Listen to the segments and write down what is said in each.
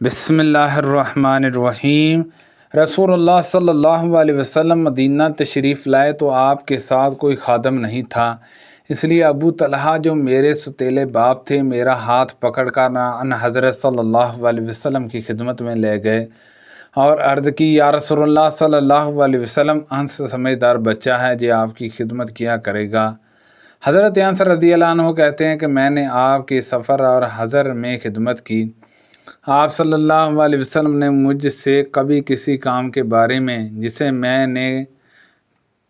بسم اللہ الرحمن الرحیم۔ رسول اللہ صلی اللہ علیہ وسلم مدینہ تشریف لائے تو آپ کے ساتھ کوئی خادم نہیں تھا، اس لیے ابو طلحہ جو میرے ستیلے باپ تھے میرا ہاتھ پکڑ کر ان حضرت صلی اللہ علیہ وسلم کی خدمت میں لے گئے اور عرض کی، یا رسول اللہ صلی اللہ علیہ وسلم، انس سمجھدار بچہ ہے جو آپ کی خدمت کیا کرے گا۔ حضرت انس رضی اللہ عنہ کہتے ہیں کہ میں نے آپ کے سفر اور حضر میں خدمت کی۔ آپ صلی اللہ علیہ وسلم نے مجھ سے کبھی کسی کام کے بارے میں جسے میں نے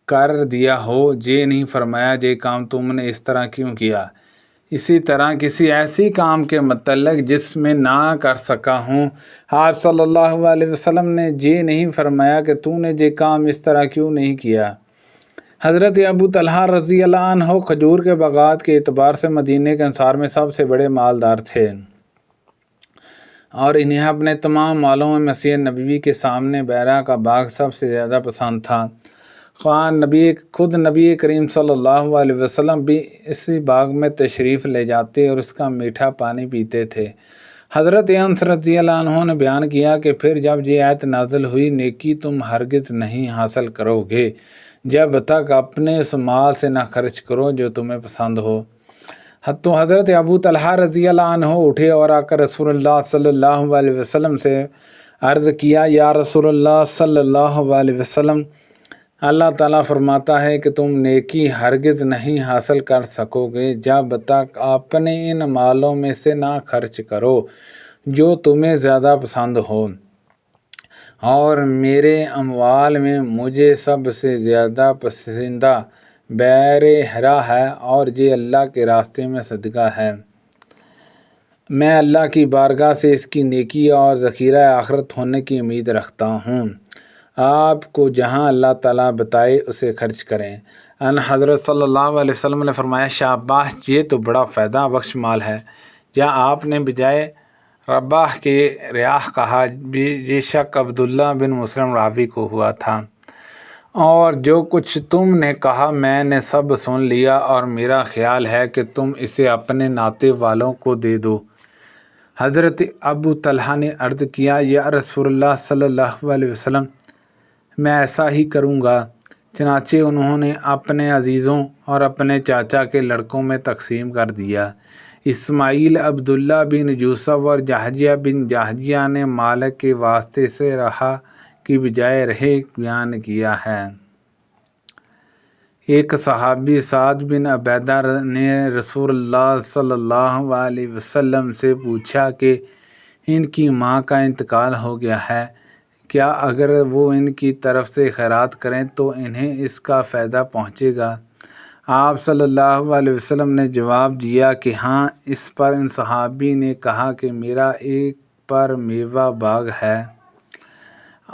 کر دیا ہو یہ نہیں فرمایا، یہ کام تم نے اس طرح کیوں کیا۔ اسی طرح کسی ایسی کام کے متعلق جس میں نہ کر سکا ہوں، آپ صلی اللہ علیہ وسلم نے یہ نہیں فرمایا کہ تو نے یہ کام اس طرح کیوں نہیں کیا۔ حضرت ابو طلحہ رضی اللہ عنہ کھجور کے باغات کے اعتبار سے مدینہ کے انصار میں سب سے بڑے مالدار تھے اور انہیں اپنے تمام مالوں میں مسیح نبوی کے سامنے بیرہ کا باغ سب سے زیادہ پسند تھا۔ خود نبی کریم صلی اللہ علیہ وسلم بھی اسی باغ میں تشریف لے جاتے اور اس کا میٹھا پانی پیتے تھے۔ حضرت انس رضی اللہ عنہ نے بیان کیا کہ پھر جب یہ آیت نازل ہوئی، نیکی تم ہرگز نہیں حاصل کرو گے جب تک اپنے اس مال سے نہ خرچ کرو جو تمہیں پسند ہو۔ تو حضرت ابو طلحہ رضی اللہ عنہ اٹھے اور آ کر رسول اللہ صلی اللہ علیہ وسلم سے عرض کیا، یا رسول اللہ صلی اللہ علیہ وسلم، اللہ تعالیٰ فرماتا ہے کہ تم نیکی ہرگز نہیں حاصل کر سکو گے جب تک اپنے ان مالوں میں سے نہ خرچ کرو جو تمہیں زیادہ پسند ہو، اور میرے اموال میں مجھے سب سے زیادہ پسندیدہ بیر حرا ہے اور یہ اللہ کے راستے میں صدقہ ہے۔ میں اللہ کی بارگاہ سے اس کی نیکی اور ذخیرہ آخرت ہونے کی امید رکھتا ہوں۔ آپ کو جہاں اللہ تعالیٰ بتائے اسے خرچ کریں۔ ان حضرت صلی اللہ علیہ وسلم نے فرمایا، شاباش، یہ تو بڑا فائدہ بخش مال ہے۔ جہاں آپ نے بجائے رباح کے ریاح کہا، یہ شک عبداللہ بن مسلم راوی کو ہوا تھا، اور جو کچھ تم نے کہا میں نے سب سن لیا اور میرا خیال ہے کہ تم اسے اپنے ناطے والوں کو دے دو۔ حضرت ابو طلحہ نے عرض کیا، یا رسول اللہ صلی اللہ علیہ وسلم، میں ایسا ہی کروں گا۔ چنانچہ انہوں نے اپنے عزیزوں اور اپنے چاچا کے لڑکوں میں تقسیم کر دیا۔ اسماعیل، عبداللہ بن یوسف اور جہجیہ بن جہجیہ نے مالک کے واسطے سے رہا کی بجائے رہے بیان کیا ہے۔ ایک صحابی سعد بن عبیدہ نے رسول اللہ صلی اللہ علیہ وسلم سے پوچھا کہ ان کی ماں کا انتقال ہو گیا ہے، کیا اگر وہ ان کی طرف سے خیرات کریں تو انہیں اس کا فائدہ پہنچے گا؟ آپ صلی اللہ علیہ وسلم نے جواب دیا کہ ہاں۔ اس پر ان صحابی نے کہا کہ میرا ایک پر میوہ باغ ہے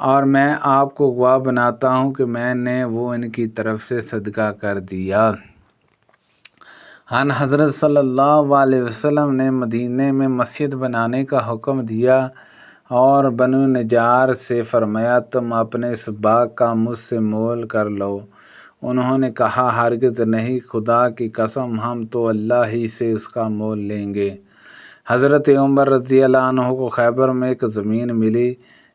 اور میں آپ کو گواہ بناتا ہوں کہ میں نے وہ ان کی طرف سے صدقہ کر دیا۔ ان حضرت صلی اللہ علیہ وسلم نے مدینے میں مسجد بنانے کا حکم دیا اور بنو نجار سے فرمایا، تم اپنے اس باغ کا مجھ سے مول کر لو۔ انہوں نے کہا، ہرگز نہیں، خدا کی قسم، ہم تو اللہ ہی سے اس کا مول لیں گے۔ حضرت عمر رضی اللہ عنہ کو خیبر میں ایک زمین ملی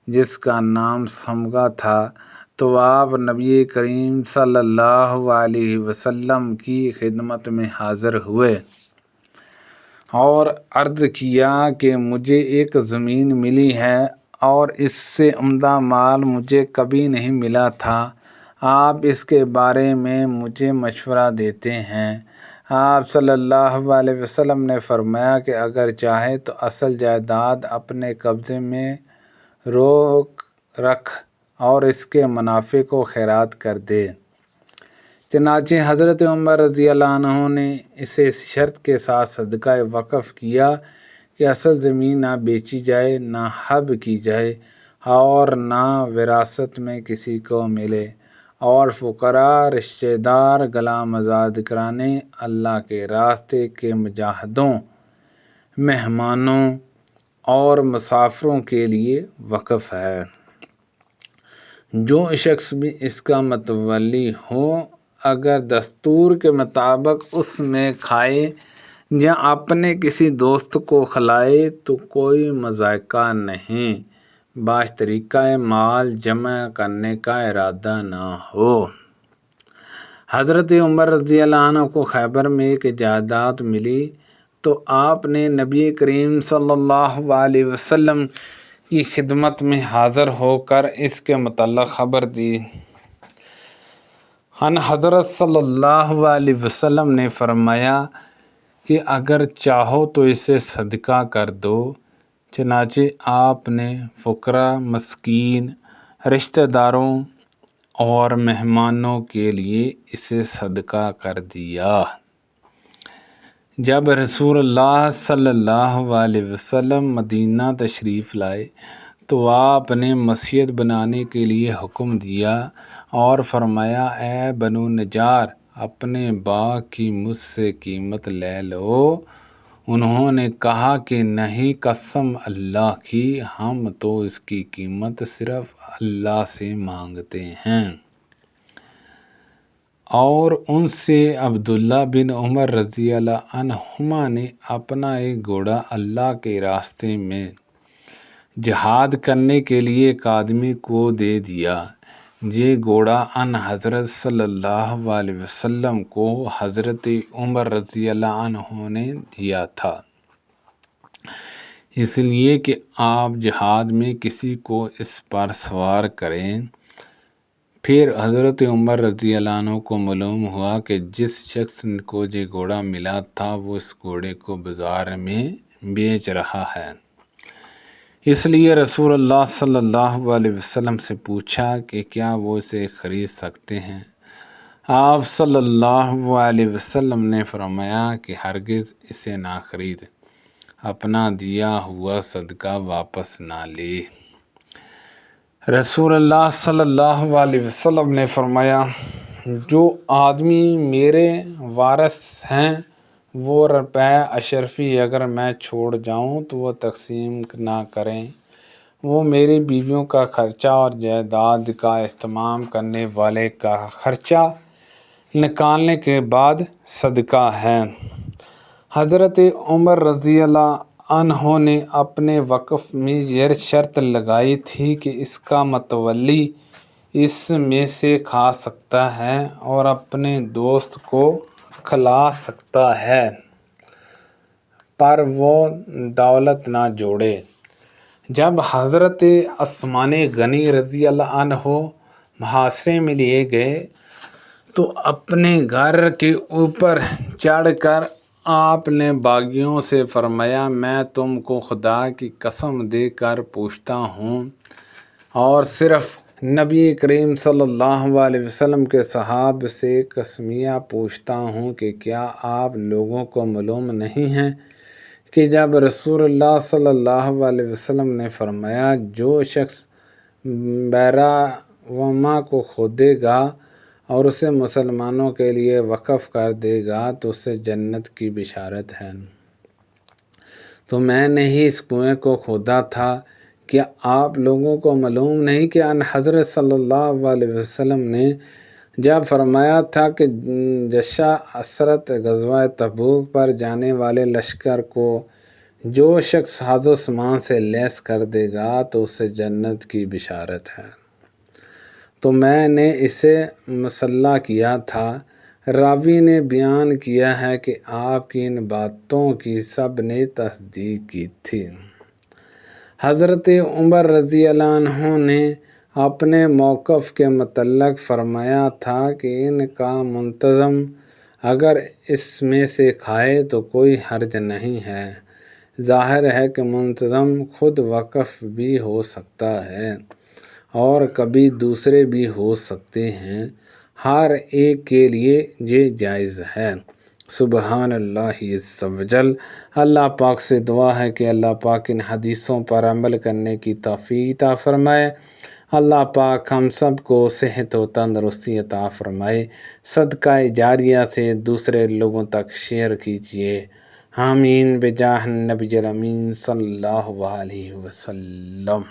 جس کا نام سمگا تھا، تو آپ نبی کریم صلی اللہ علیہ وسلم کی خدمت میں حاضر ہوئے اور عرض کیا کہ مجھے ایک زمین ملی ہے اور اس سے عمدہ مال مجھے کبھی نہیں ملا تھا، آپ اس کے بارے میں مجھے مشورہ دیتے ہیں؟ آپ صلی اللہ علیہ وسلم نے فرمایا کہ اگر چاہے تو اصل جائیداد اپنے قبضے میں روک رکھ اور اس کے منافع کو خیرات کر دے۔ چنانچہ حضرت عمر رضی اللہ عنہ نے اسے اس شرط کے ساتھ صدقہ وقف کیا کہ اصل زمین نہ بیچی جائے، نہ حب کی جائے اور نہ وراثت میں کسی کو ملے، اور فقراء، رشتہ دار، غلام آزاد کرانے، اللہ کے راستے کے مجاہدوں، مہمانوں اور مسافروں کے لیے وقف ہے۔ جو شخص بھی اس کا متولی ہو، اگر دستور کے مطابق اس میں کھائے یا اپنے کسی دوست کو کھلائے تو کوئی مذائقہ نہیں، باش طریقہ مال جمع کرنے کا ارادہ نہ ہو۔ حضرت عمر رضی اللہ عنہ کو خیبر میں ایک جائیداد ملی تو آپ نے نبی کریم صلی اللہ علیہ وسلم کی خدمت میں حاضر ہو کر اس کے متعلق خبر دی۔ حضرت صلی اللہ علیہ وسلم نے فرمایا کہ اگر چاہو تو اسے صدقہ کر دو۔ چنانچہ آپ نے فقراء، مسکین، رشتہ داروں اور مہمانوں کے لیے اسے صدقہ کر دیا۔ جب رسول اللہ صلی اللہ علیہ وسلم مدینہ تشریف لائے تو آپ نے مسجد بنانے کے لیے حکم دیا اور فرمایا، اے بنو نجار، اپنے باغ کی مجھ سے قیمت لے لو۔ انہوں نے کہا کہ نہیں، قسم اللہ کی، ہم تو اس کی قیمت صرف اللہ سے مانگتے ہیں۔ اور ان سے عبداللہ بن عمر رضی اللہ عنہما نے اپنا ایک گھوڑا اللہ کے راستے میں جہاد کرنے کے لیے ایک آدمی کو دے دیا۔ یہ گھوڑا حضرت صلی اللہ علیہ وسلم کو حضرت عمر رضی اللہ عنہ نے دیا تھا، اس لیے کہ آپ جہاد میں کسی کو اس پر سوار کریں۔ پھر حضرت عمر رضی اللہ عنہ کو معلوم ہوا کہ جس شخص کو یہ گھوڑا ملا تھا وہ اس گھوڑے کو بازار میں بیچ رہا ہے۔ اس لیے رسول اللہ صلی اللہ علیہ وسلم سے پوچھا کہ کیا وہ اسے خرید سکتے ہیں؟ آپ صلی اللہ علیہ وسلم نے فرمایا کہ ہرگز اسے نہ خرید، اپنا دیا ہوا صدقہ واپس نہ لے۔ رسول اللہ صلی اللہ علیہ وسلم نے فرمایا، جو آدمی میرے وارث ہیں وہ ربع اشرفی اگر میں چھوڑ جاؤں تو وہ تقسیم نہ کریں، وہ میری بیویوں کا خرچہ اور جائیداد کا اہتمام کرنے والے کا خرچہ نکالنے کے بعد صدقہ ہے۔ حضرت عمر رضی اللہ عنہ نے اپنے وقف میں یہ شرط لگائی تھی کہ اس کا متولی اس میں سے کھا سکتا ہے اور اپنے دوست کو کھلا سکتا ہے، پر وہ دولت نہ جوڑے۔ جب حضرت عثمان غنی رضی اللہ عنہ محاصرے میں لیے گئے تو اپنے گھر کے اوپر چڑھ کر آپ نے باغیوں سے فرمایا، میں تم کو خدا کی قسم دے کر پوچھتا ہوں اور صرف نبی کریم صلی اللہ علیہ وسلم کے صحابہ سے قسمیہ پوچھتا ہوں کہ کیا آپ لوگوں کو معلوم نہیں ہے کہ جب رسول اللہ صلی اللہ علیہ وسلم نے فرمایا، جو شخص بیراوما کو کھودے گا اور اسے مسلمانوں کے لیے وقف کر دے گا تو اسے جنت کی بشارت ہے، تو میں نے ہی اس کنویں کو کھودا تھا۔ کیا آپ لوگوں کو معلوم نہیں کہ حضرت صلی اللہ علیہ وسلم نے جب فرمایا تھا کہ جشع عسرت غزوہ تبوک پر جانے والے لشکر کو جو شخص ساز و سامان سے لیس کر دے گا تو اسے جنت کی بشارت ہے، تو میں نے اسے مسلح کیا تھا۔ راوی نے بیان کیا ہے کہ آپ کی ان باتوں کی سب نے تصدیق کی تھی۔ حضرت عمر رضی اللہ عنہ نے اپنے موقف کے متعلق فرمایا تھا کہ ان کا منتظم اگر اس میں سے کھائے تو کوئی حرج نہیں ہے۔ ظاہر ہے کہ منتظم خود وقف بھی ہو سکتا ہے اور کبھی دوسرے بھی ہو سکتے ہیں، ہر ایک کے لیے یہ جائز ہے۔ سبحان اللہ عز و جل۔ اللہ پاک سے دعا ہے کہ اللہ پاک ان حدیثوں پر عمل کرنے کی توفیق عطا فرمائے۔ اللہ پاک ہم سب کو صحت و تندرستی عطا فرمائے۔ صدقہ جاریہ سے دوسرے لوگوں تک شیئر کیجیے۔ آمین بجاہ النبی الامین صلی اللہ علیہ وسلم۔